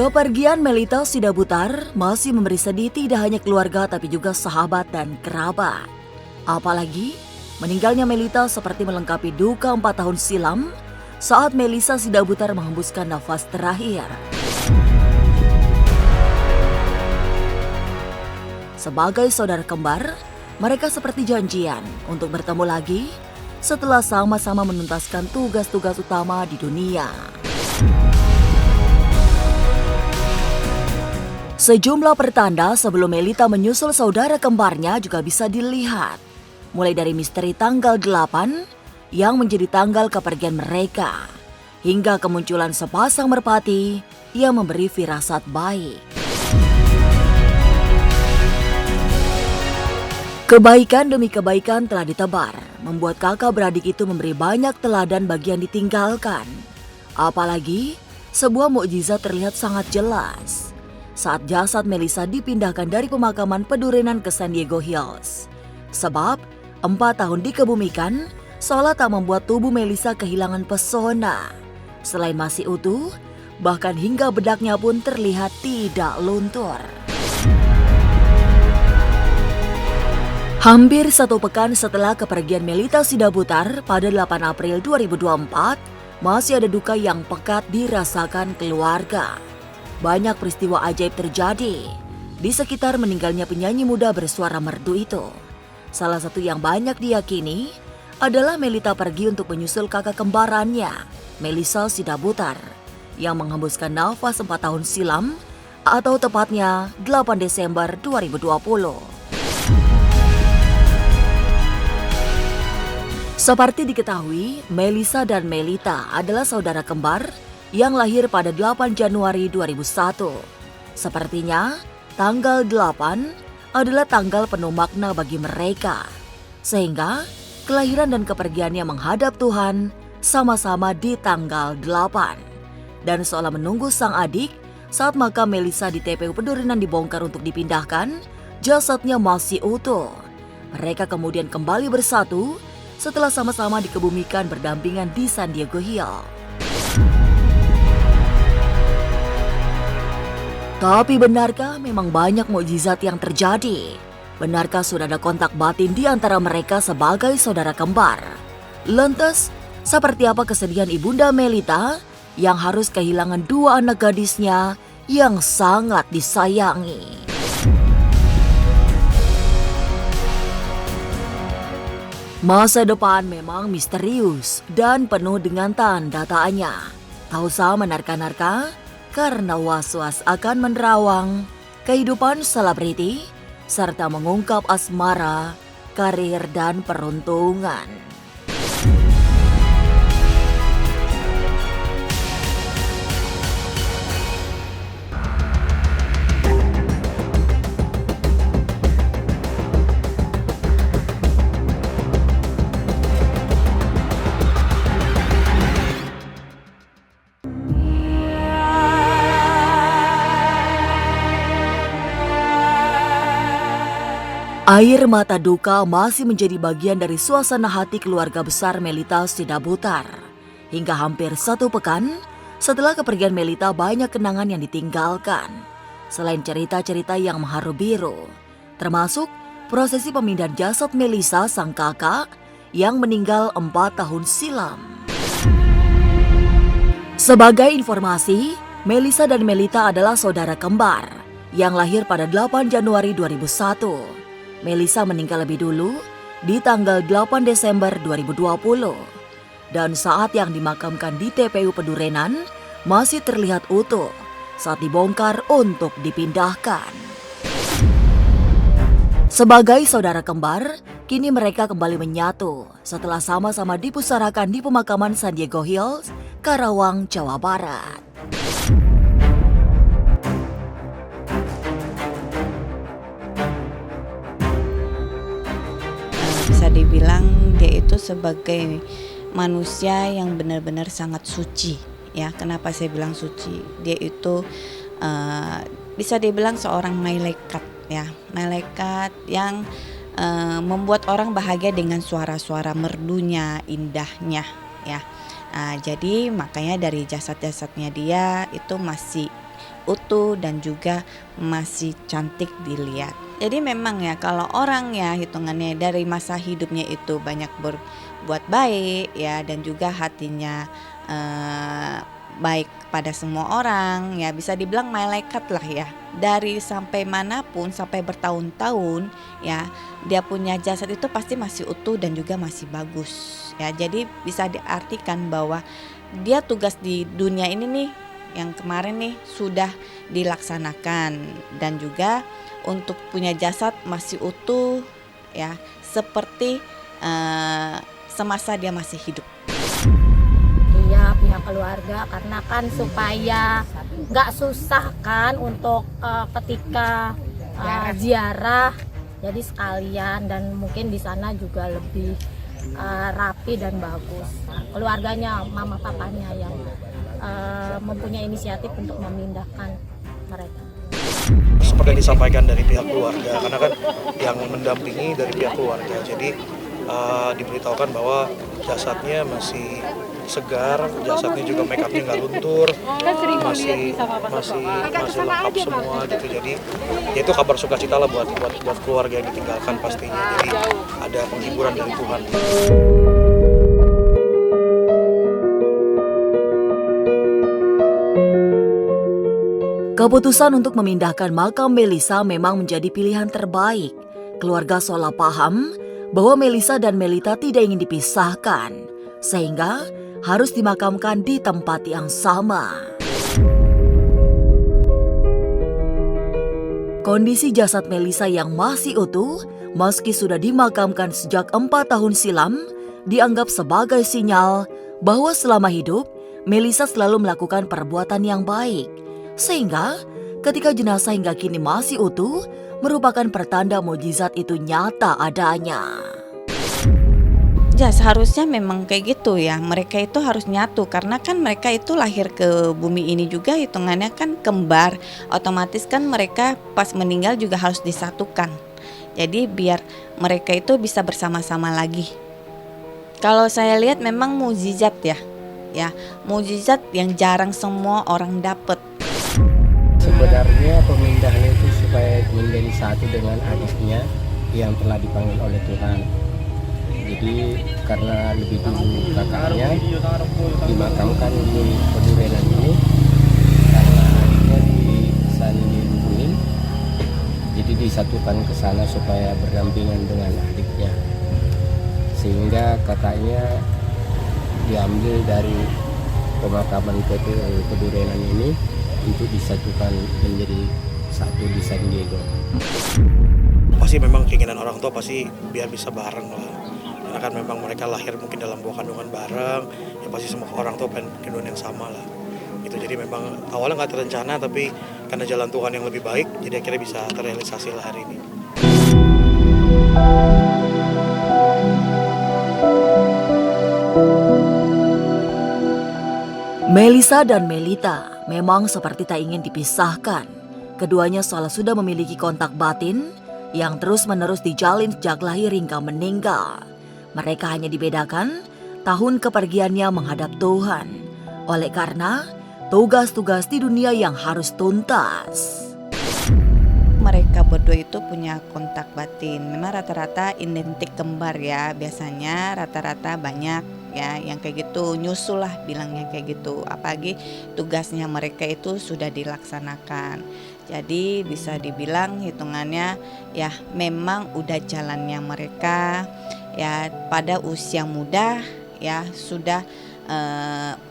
Kepergian Melita Sidabutar masih memberi sedih tidak hanya keluarga tapi juga sahabat dan kerabat. Apalagi meninggalnya Melita seperti melengkapi duka 4 tahun silam saat Melisa Sidabutar menghembuskan nafas terakhir. Sebagai saudara kembar, mereka seperti janjian untuk bertemu lagi setelah sama-sama menuntaskan tugas-tugas utama di dunia. Sejumlah pertanda sebelum Melita menyusul saudara kembarnya juga bisa dilihat. Mulai dari misteri tanggal 8 yang menjadi tanggal kepergian mereka, hingga kemunculan sepasang merpati yang memberi firasat baik. Kebaikan demi kebaikan telah ditebar, membuat kakak beradik itu memberi banyak teladan bagi yang ditinggalkan. Apalagi sebuah mukjizat terlihat sangat jelas saat jasad Melisa dipindahkan dari pemakaman Pedurenan ke San Diego Hills. Sebab 4 tahun dikebumikan seolah tak membuat tubuh Melisa kehilangan pesona. Selain masih utuh, bahkan hingga bedaknya pun terlihat tidak luntur. Hampir 1 pekan setelah kepergian Melita Sidabutar pada 8 April 2024, masih ada duka yang pekat dirasakan keluarga. Banyak peristiwa ajaib terjadi di sekitar meninggalnya penyanyi muda bersuara merdu itu. Salah satu yang banyak diyakini adalah Melita pergi untuk menyusul kakak kembarannya, Melisa Sidabutar, yang menghembuskan nafas 4 tahun silam atau tepatnya 8 Desember 2020. Seperti diketahui, Melisa dan Melita adalah saudara kembar yang lahir pada 8 Januari 2001. Sepertinya, tanggal 8 adalah tanggal penuh makna bagi mereka. Sehingga, kelahiran dan kepergiannya menghadap Tuhan sama-sama di tanggal 8. Dan seolah menunggu sang adik, saat makam Melisa di TPU Pedurenan dibongkar untuk dipindahkan, jasadnya masih utuh. Mereka kemudian kembali bersatu setelah sama-sama dikebumikan berdampingan di San Diego Hills. Tapi benarkah memang banyak mukjizat yang terjadi? Benarkah sudah ada kontak batin di antara mereka sebagai saudara kembar? Lantas, seperti apa kesedihan Ibunda Melita yang harus kehilangan 2 anak gadisnya yang sangat disayangi? Masa depan memang misterius dan penuh dengan tanda tanya. Tak usah menerka-nerka karena was-was akan menerawang kehidupan selebriti serta mengungkap asmara, karir, dan peruntungan. Air mata duka masih menjadi bagian dari suasana hati keluarga besar Melita Sidabutar. Hingga hampir 1 pekan setelah kepergian Melita, banyak kenangan yang ditinggalkan. Selain cerita-cerita yang mengharu biru, termasuk prosesi pemindahan jasad Melisa sang kakak yang meninggal 4 tahun silam. Sebagai informasi, Melisa dan Melita adalah saudara kembar yang lahir pada 8 Januari 2001. Melisa meninggal lebih dulu di tanggal 8 Desember 2020. Dan saat yang dimakamkan di TPU Pedurenan masih terlihat utuh saat dibongkar untuk dipindahkan. Sebagai saudara kembar, kini mereka kembali menyatu setelah sama-sama dipusarakan di pemakaman San Diego Hills, Karawang, Jawa Barat. Bisa dibilang dia itu sebagai manusia yang benar-benar sangat suci, ya. Kenapa saya bilang suci? Dia itu bisa dibilang seorang malaikat, ya, malaikat yang membuat orang bahagia dengan suara-suara merdunya, indahnya, ya. Jadi makanya dari jasad-jasadnya dia itu masih utuh dan juga masih cantik dilihat. Jadi memang ya kalau orang ya hitungannya dari masa hidupnya itu banyak berbuat baik ya dan juga hatinya baik pada semua orang ya, bisa dibilang malaikat lah ya. Dari sampai manapun sampai bertahun-tahun ya, dia punya jasad itu pasti masih utuh dan juga masih bagus ya. Jadi bisa diartikan bahwa dia tugas di dunia ini nih yang kemarin nih sudah dilaksanakan dan juga untuk punya jasad masih utuh ya, seperti semasa dia masih hidup. Iya, pihak keluarga karena kan supaya nggak susah kan untuk ketika ziarah, jadi sekalian dan mungkin di sana juga lebih rapi dan bagus. Keluarganya, mama papanya yang mempunyai inisiatif untuk memindahkan mereka. Seperti yang disampaikan dari pihak keluarga, karena kan yang mendampingi dari pihak keluarga, jadi diberitahukan bahwa jasadnya masih segar, jasadnya juga make upnya nggak luntur, masih lengkap semua gitu. Jadi ya itu kabar sukacita lah buat keluarga yang ditinggalkan pastinya. Jadi ada penghiburan dari Tuhan. Keputusan untuk memindahkan makam Melisa memang menjadi pilihan terbaik. Keluarga Sola paham bahwa Melisa dan Melita tidak ingin dipisahkan, sehingga harus dimakamkan di tempat yang sama. Kondisi jasad Melisa yang masih utuh, meski sudah dimakamkan sejak 4 tahun silam, dianggap sebagai sinyal bahwa selama hidup, Melisa selalu melakukan perbuatan yang baik. Sehingga ketika jenazah hingga kini masih utuh, merupakan pertanda mukjizat itu nyata adanya. Ya seharusnya memang kayak gitu ya, mereka itu harus nyatu karena kan mereka itu lahir ke bumi ini juga hitungannya kan kembar, otomatis kan mereka pas meninggal juga harus disatukan. Jadi biar mereka itu bisa bersama-sama lagi. Kalau saya lihat memang mukjizat ya mukjizat yang jarang semua orang dapat. Sebenarnya pemindahan itu supaya menjadi satu dengan adiknya yang telah dipanggil oleh Tuhan. Jadi karena lebih dulu kakaknya dimakamkan di Pedurenan ini, karena adiknya di sana dibunuhin, jadi disatukan ke sana supaya berdampingan dengan adiknya. Sehingga kakaknya diambil dari pemakaman Pedurenan ini untuk disatukan menjadi satu di San Diego. Pasti memang keinginan orang tua pasti biar bisa bareng lah. Karena kan memang mereka lahir mungkin dalam buah kandungan bareng, ya pasti semua orang tua pengen keinginan yang sama lah. Itu jadi memang awalnya nggak terencana, tapi karena jalan Tuhan yang lebih baik, jadi akhirnya bisa terrealisasi lah hari ini. Melisa dan Melita memang seperti tak ingin dipisahkan. Keduanya soalnya sudah memiliki kontak batin yang terus-menerus dijalin sejak lahir hingga meninggal. Mereka hanya dibedakan tahun kepergiannya menghadap Tuhan. Oleh karena tugas-tugas di dunia yang harus tuntas. Mereka berdua itu punya kontak batin. Memang rata-rata identik kembar ya. Biasanya rata-rata banyak ya yang kayak gitu, nyusul lah bilangnya kayak gitu. Apalagi tugasnya mereka itu sudah dilaksanakan. Jadi bisa dibilang hitungannya ya memang udah jalannya mereka ya pada usia muda ya sudah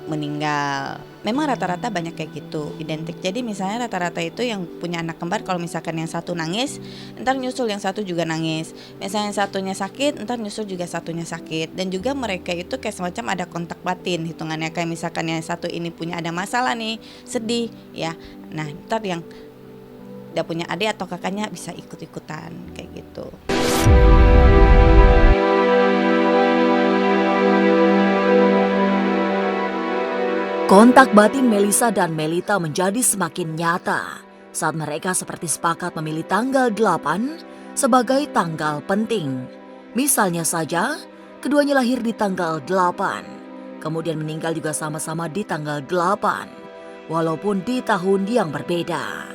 meninggal. Memang rata-rata banyak kayak gitu, identik. Jadi misalnya rata-rata itu yang punya anak kembar, kalau misalkan yang satu nangis, ntar nyusul yang satu juga nangis. Misalnya yang satunya sakit, ntar nyusul juga satunya sakit. Dan juga mereka itu kayak semacam ada kontak batin, hitungannya kayak misalkan yang satu ini punya ada masalah nih, sedih ya. Nah ntar yang udah punya adik atau kakaknya bisa ikut-ikutan kayak gitu. Kontak batin Melisa dan Melita menjadi semakin nyata saat mereka seperti sepakat memilih tanggal 8 sebagai tanggal penting. Misalnya saja, keduanya lahir di tanggal 8, kemudian meninggal juga sama-sama di tanggal 8. walaupun di tahun yang berbeda.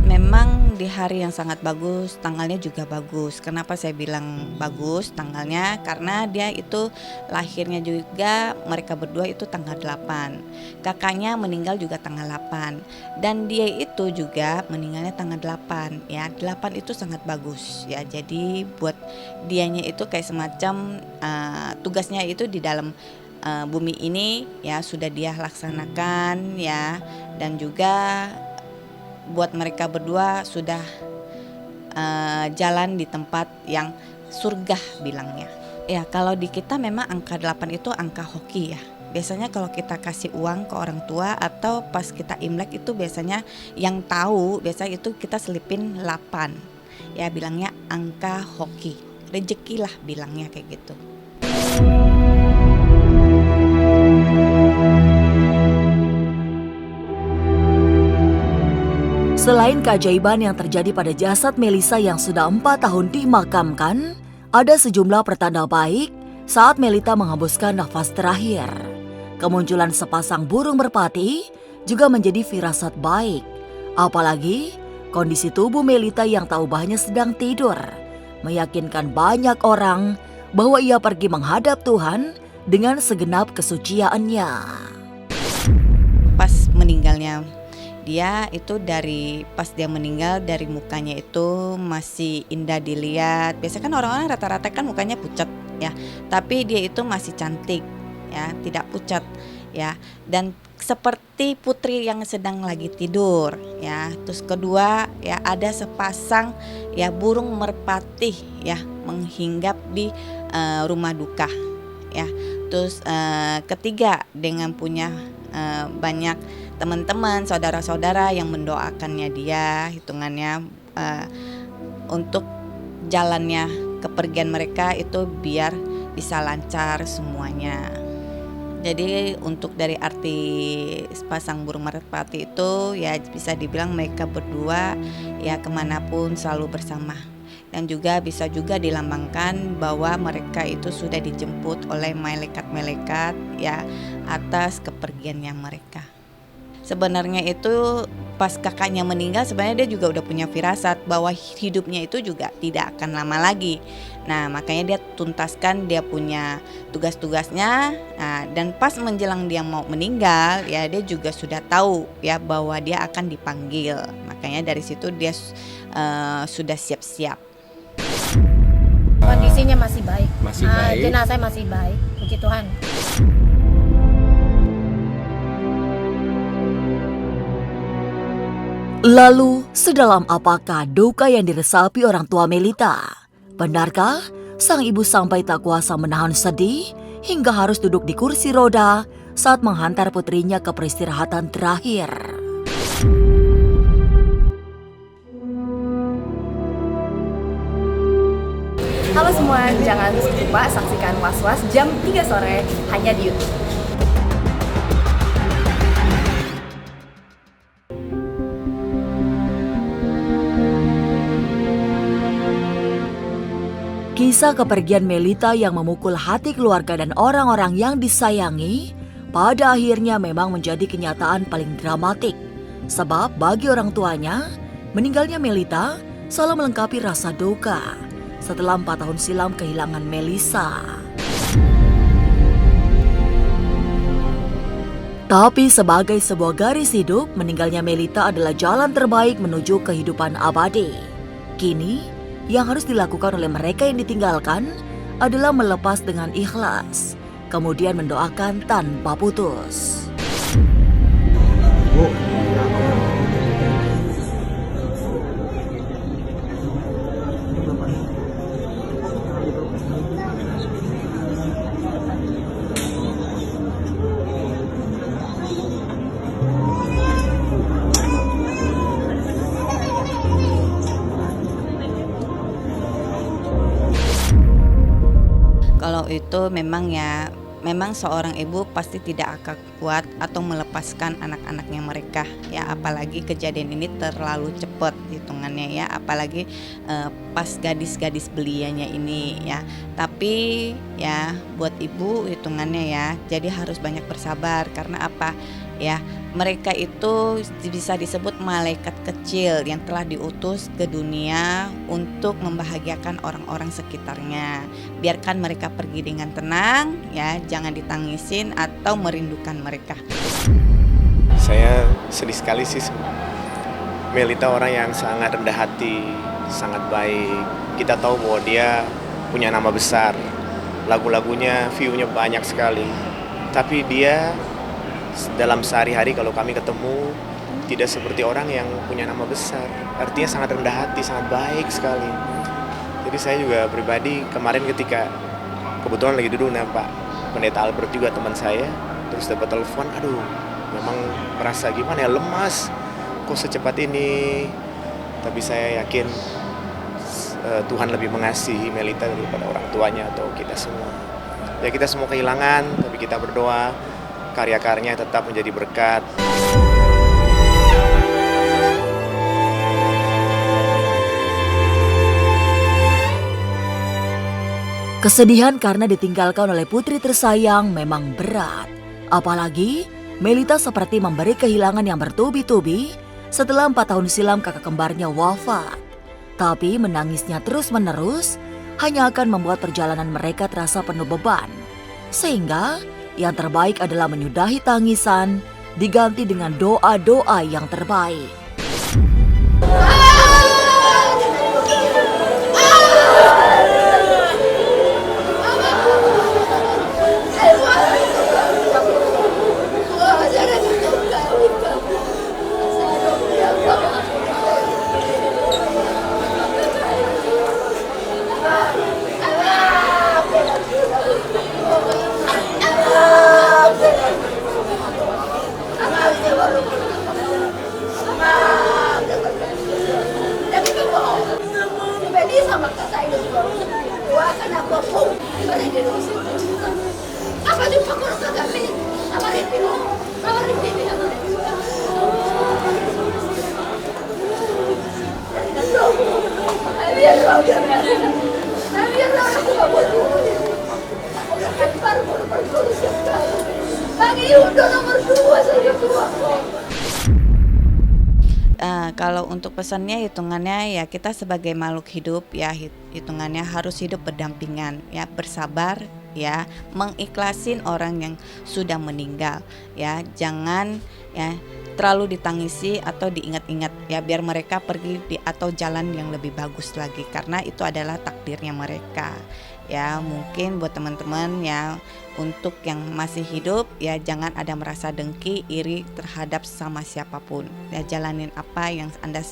Memang di hari yang sangat bagus, tanggalnya juga bagus. Kenapa saya bilang bagus tanggalnya? Karena dia itu lahirnya juga, mereka berdua itu tanggal 8. Kakaknya meninggal juga tanggal 8. Dan dia itu juga meninggalnya tanggal 8 ya. 8 itu sangat bagus ya. Jadi buat dianya itu kayak semacam tugasnya itu di dalam bumi ini ya sudah dia laksanakan ya. Dan juga buat mereka berdua sudah jalan di tempat yang surga bilangnya. Ya kalau di kita memang angka 8 itu angka hoki ya. Biasanya kalau kita kasih uang ke orang tua atau pas kita Imlek itu biasanya yang tahu biasanya itu kita selipin 8. Ya bilangnya angka hoki. Rezeki lah bilangnya kayak gitu. Selain keajaiban yang terjadi pada jasad Melisa yang sudah 4 tahun dimakamkan, ada sejumlah pertanda baik saat Melita menghembuskan nafas terakhir. Kemunculan sepasang burung merpati juga menjadi firasat baik. Apalagi kondisi tubuh Melita yang tak ubahnya sedang tidur, meyakinkan banyak orang bahwa ia pergi menghadap Tuhan dengan segenap kesuciannya. Pas meninggalnya dia itu pas dia meninggal dari mukanya itu masih indah dilihat. Biasanya kan orang-orang rata-rata kan mukanya pucat ya, tapi dia itu masih cantik ya, tidak pucat ya, dan seperti putri yang sedang lagi tidur ya. Terus kedua ya ada sepasang ya burung merpati ya menghinggap di rumah duka ya. Terus ketiga dengan punya banyak teman-teman, saudara-saudara yang mendoakannya dia, hitungannya untuk jalannya kepergian mereka itu biar bisa lancar semuanya. Jadi untuk dari arti sepasang burung merpati itu ya bisa dibilang mereka berdua ya kemanapun selalu bersama. Dan juga bisa juga dilambangkan bahwa mereka itu sudah dijemput oleh malaikat-malaikat ya atas kepergiannya mereka. Sebenarnya itu pas kakaknya meninggal sebenarnya dia juga udah punya firasat bahwa hidupnya itu juga tidak akan lama lagi. Nah makanya dia tuntaskan dia punya tugas-tugasnya. Nah, dan pas menjelang dia mau meninggal ya dia juga sudah tahu ya bahwa dia akan dipanggil. Makanya dari situ dia sudah siap-siap. Kondisinya masih baik. Masih baik. Jenazah masih baik, puji Tuhan. Lalu, sedalam apakah duka yang diresapi orang tua Melita? Benarkah sang ibu sampai tak kuasa menahan sedih hingga harus duduk di kursi roda saat menghantar putrinya ke peristirahatan terakhir? Halo semua, jangan lupa saksikan Was-Was jam 3 sore hanya di YouTube. Kisah kepergian Melita yang memukul hati keluarga dan orang-orang yang disayangi pada akhirnya memang menjadi kenyataan paling dramatik. Sebab bagi orang tuanya, meninggalnya Melita selalu melengkapi rasa duka setelah 4 tahun silam kehilangan Melisa. Tapi sebagai sebuah garis hidup, meninggalnya Melita adalah jalan terbaik menuju kehidupan abadi. Kini, yang harus dilakukan oleh mereka yang ditinggalkan adalah melepas dengan ikhlas, kemudian mendoakan tanpa putus. Kalau itu memang seorang ibu pasti tidak akan kuat atau melepaskan anak-anaknya mereka ya, apalagi kejadian ini terlalu cepat hitungannya ya, apalagi pas gadis-gadis belianya ini ya. Tapi ya buat ibu hitungannya ya, jadi harus banyak bersabar karena apa ya. Mereka itu bisa disebut malaikat kecil yang telah diutus ke dunia untuk membahagiakan orang-orang sekitarnya. Biarkan mereka pergi dengan tenang, ya, jangan ditangisin atau merindukan mereka. Saya sedih sekali sih. Melita orang yang sangat rendah hati, sangat baik. Kita tahu bahwa dia punya nama besar, lagu-lagunya, view-nya banyak sekali. Tapi dia dalam sehari-hari kalau kami ketemu tidak seperti orang yang punya nama besar. Artinya sangat rendah hati, sangat baik sekali. Jadi saya juga pribadi kemarin ketika kebetulan lagi duduk dengan Pak Pendeta Albert juga teman saya, terus dapat telepon, aduh memang merasa gimana ya, lemas kok secepat ini. Tapi saya yakin Tuhan lebih mengasihi Melita daripada orang tuanya atau kita semua. Ya kita semua kehilangan, tapi kita berdoa karya-karyanya tetap menjadi berkat. Kesedihan karena ditinggalkan oleh putri tersayang memang berat. Apalagi Melita seperti memberi kehilangan yang bertubi-tubi setelah 4 tahun silam kakak kembarnya wafat. Tapi menangisnya terus-menerus hanya akan membuat perjalanan mereka terasa penuh beban. Sehingga yang terbaik adalah menyudahi tangisan diganti dengan doa-doa yang terbaik. Kalau untuk pesannya hitungannya ya kita sebagai makhluk hidup ya hitungannya harus hidup berdampingan ya, bersabar ya, mengiklasin orang yang sudah meninggal ya, jangan ya terlalu ditangisi atau diingat-ingat ya, biar mereka pergi atau jalan yang lebih bagus lagi karena itu adalah takdirnya mereka ya. Mungkin buat teman-teman ya, untuk yang masih hidup ya jangan ada merasa dengki, iri terhadap sama siapapun ya, jalanin apa yang Anda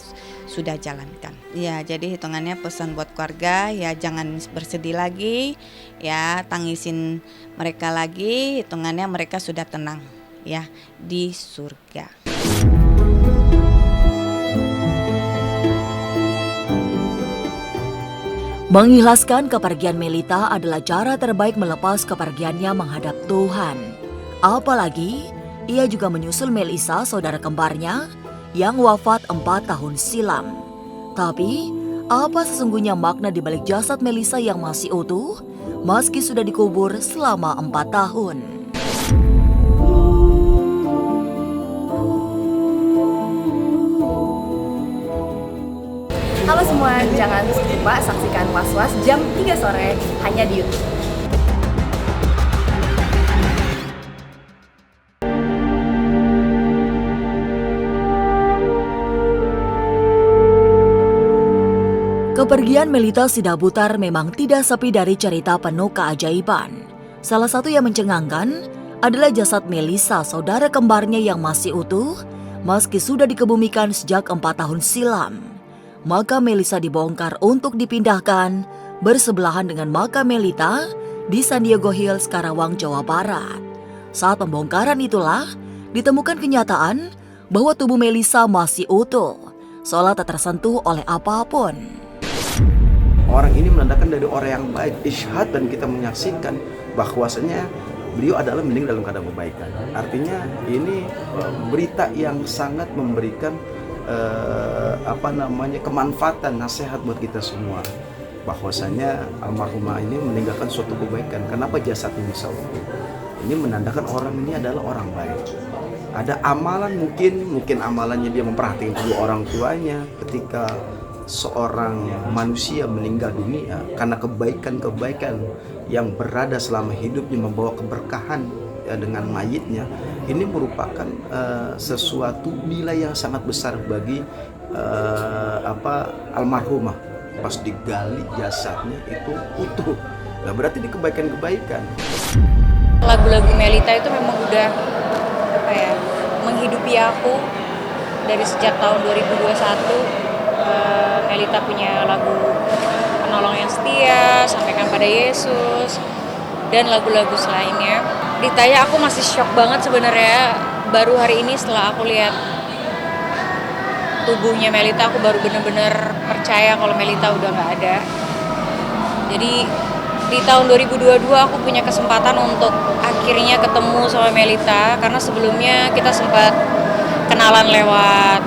sudah jalankan ya. Jadi hitungannya pesan buat keluarga ya, jangan bersedih lagi ya, tangisin mereka lagi, hitungannya mereka sudah tenang ya di surga. Mengikhlaskan kepergian Melita adalah cara terbaik melepas kepergiannya menghadap Tuhan. Apalagi ia juga menyusul Melisa, saudara kembarnya, yang wafat 4 tahun silam. Tapi, apa sesungguhnya makna di balik jasad Melisa yang masih utuh, meski sudah dikubur selama 4 tahun? Halo semua, jangan lupa saksikan Was-Was jam 3 sore hanya di YouTube. Kepergian Melita Sidabutar memang tidak sepi dari cerita penuh keajaiban. Salah satu yang mencengangkan adalah jasad Melisa, saudara kembarnya yang masih utuh, meski sudah dikebumikan sejak 4 tahun silam. Makam Melisa dibongkar untuk dipindahkan bersebelahan dengan makam Melita di San Diego Hills, Karawang, Jawa Barat. Saat pembongkaran itulah ditemukan kenyataan bahwa tubuh Melisa masih utuh, seolah tak tersentuh oleh apapun. Orang ini menandakan dari orang yang baik, isyhad, dan kita menyaksikan bahwasanya beliau adalah meninggal dalam keadaan kebaikan. Artinya ini berita yang sangat memberikan kemanfaatan, nasihat buat kita semua, bahwasanya almarhumah ini meninggalkan suatu kebaikan. Kenapa jasad ini bisa utuh? Ini menandakan orang ini adalah orang baik. Ada amalan mungkin amalannya dia memperhatikan kedua orang tuanya ketika seorang manusia meninggal dunia karena kebaikan-kebaikan yang berada selama hidupnya membawa keberkahan ya, dengan mayitnya. Ini merupakan sesuatu nilai yang sangat besar bagi almarhumah. Pas digali jasadnya itu utuh. Nah, berarti ini kebaikan-kebaikan. Lagu-lagu Melita itu memang udah menghidupi aku dari sejak tahun 2021. Melita punya lagu Penolong yang Setia, Sampaikan pada Yesus, dan lagu-lagu selainnya. Ditanya aku masih shock banget sebenarnya. Baru hari ini setelah aku lihat tubuhnya Melita, aku baru bener-bener percaya kalau Melita udah gak ada. Jadi di tahun 2022 aku punya kesempatan untuk akhirnya ketemu sama Melita, karena sebelumnya kita sempat kenalan lewat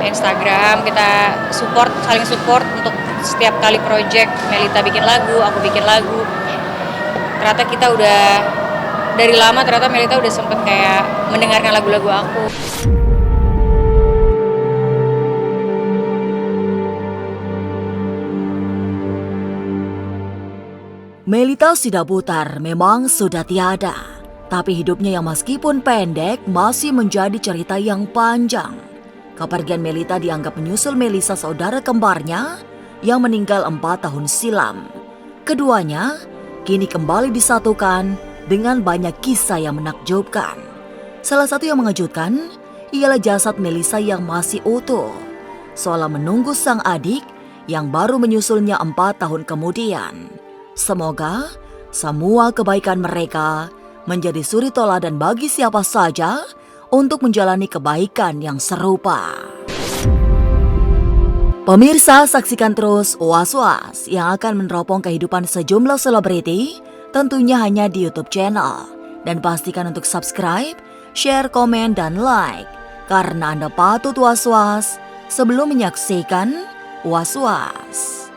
Instagram. Kita saling support untuk setiap kali project. Melita bikin lagu, aku bikin lagu. Ternyata kita udah dari lama, ternyata Melita udah sempet kayak mendengarkan lagu-lagu aku. Melita Sidaputar memang sudah tiada, tapi hidupnya yang meskipun pendek masih menjadi cerita yang panjang. Kepergian Melita dianggap menyusul Melisa, saudara kembarnya yang meninggal 4 tahun silam. Keduanya kini kembali disatukan dengan banyak kisah yang menakjubkan. Salah satu yang mengejutkan ialah jasad Melisa yang masih utuh, seolah menunggu sang adik yang baru menyusulnya 4 tahun kemudian. Semoga semua kebaikan mereka menjadi suri toladan bagi siapa saja untuk menjalani kebaikan yang serupa. Pemirsa, saksikan terus Was-Was yang akan meneropong kehidupan sejumlah selebriti, tentunya hanya di YouTube channel. Dan pastikan untuk subscribe, share, komen, dan like, karena Anda patut was-was sebelum menyaksikan Was-Was.